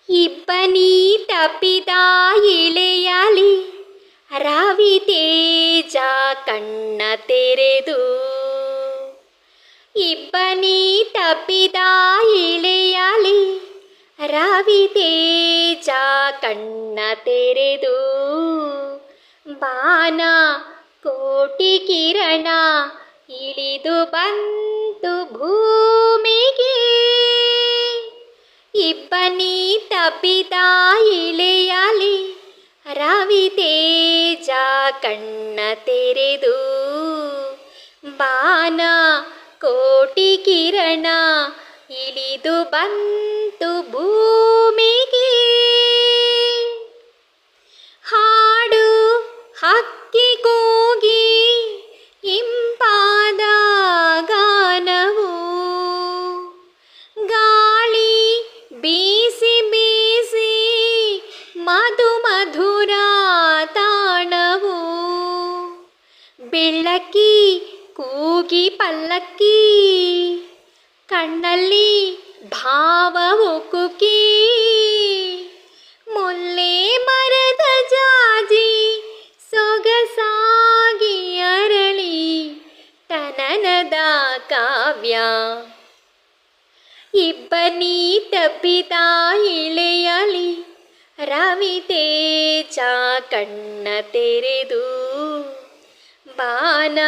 ಇಬ್ಬನಿ ತಪ್ಪಿದ ಇಳೆಯಲಿ ರವಿ ತೇಜ ಕಣ್ಣ ತೆರೆದು. ಇಬ್ಬನಿ ತಪ್ಪಿದ ಇಳೆಯಲಿ ರವಿ ತೇಜ ಕಣ್ಣ ತೆರೆದು. ಬಾನ ಕೋಟಿ ಕಿರಣ ಇಳಿದು ಬಂತು ಭೂಮಿಗೆ. ಇಬ್ಬನಿ ತಪ್ಪಿದ ಇಳೆಯಲಿ ರವಿ ತೇಜ ಕಣ್ಣ ತೆರೆದು. ಬಾನ ಕೋಟಿ ಕಿರಣ ಇಳಿದು ಬಂತು ಭೂಮಿಗೆ. ಹಾಡು ಹಕ್ಕಿ ಕೂಗಿ ಇಂಪಾದ ಗಾನವು. ಗಾಳಿ ಬೀಸಿ ಬೀಸಿ ಮಧು ಮಧುರ ತಾಣವು. ಬೆಳ್ಳಕ್ಕಿ ಕೂಗಿ ಪಲ್ಲಕ್ಕಿ ಕಣ್ಣಲ್ಲಿ ಭಾವವು ಕುಕ್ಕಿ. ಮುಲ್ಲೆ ಮರದ ಜಾಜಿ ಸೊಗಸಾಗಿ ಅರಳಿ ತನನದ ಕಾವ್ಯ. ಇಬ್ಬನಿ ತಪ್ಪಿದ ಇಳೆಯಲಿ ರವಿ ತೇಜ ಕಣ್ಣ ತೆರೆದು. ಬಾನ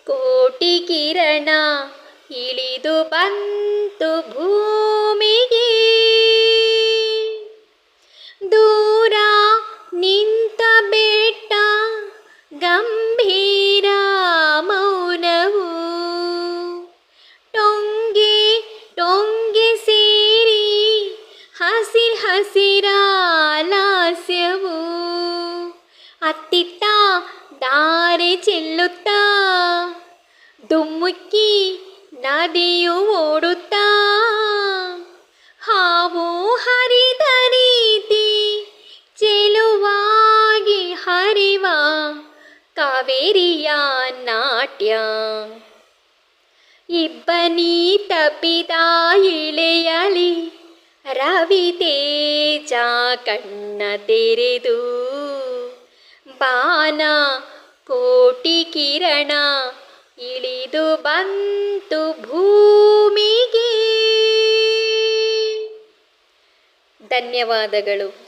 ಕೋಟಿ ಕಿರಣ ಇಳಿದು ಬಂತು ಭೂಮಿಗೆ. ದೂರ ನಿಂತ ಬೆಟ್ಟ ಗಂಭೀರ ಮೌನವು. ಟೊಂಗೆ ಟೊಂಗೆ ಸೇರಿ ಹಸಿರ ಲಾಸ್ಯವು. ಅತ್ತಿತ್ತ ದಾರೆ ಚೆಲ್ಲುತ್ತಾ ದುಮ್ಮುಕ್ಕಿ ನದಿಯು ಓಡುತ್ತಾ. ಹಾವು ಹರಿದ ರೀತಿ ಚೆಲುವಾಗಿ ಹರಿವ ಕಾವೇರಿಯ ನಾಟ್ಯ. ಇಬ್ಬನಿ ತಪ್ಪಿದ ಇಳೆಯಲಿ ರವಿ ತೇಜ ಕಣ್ಣ ತೆರೆದು. ಬಾನ ಕೋಟಿ ಕಿರಣ ಇಳಿದು ಬಂತು ಭೂಮಿಗೆ. ಧನ್ಯವಾದಗಳು.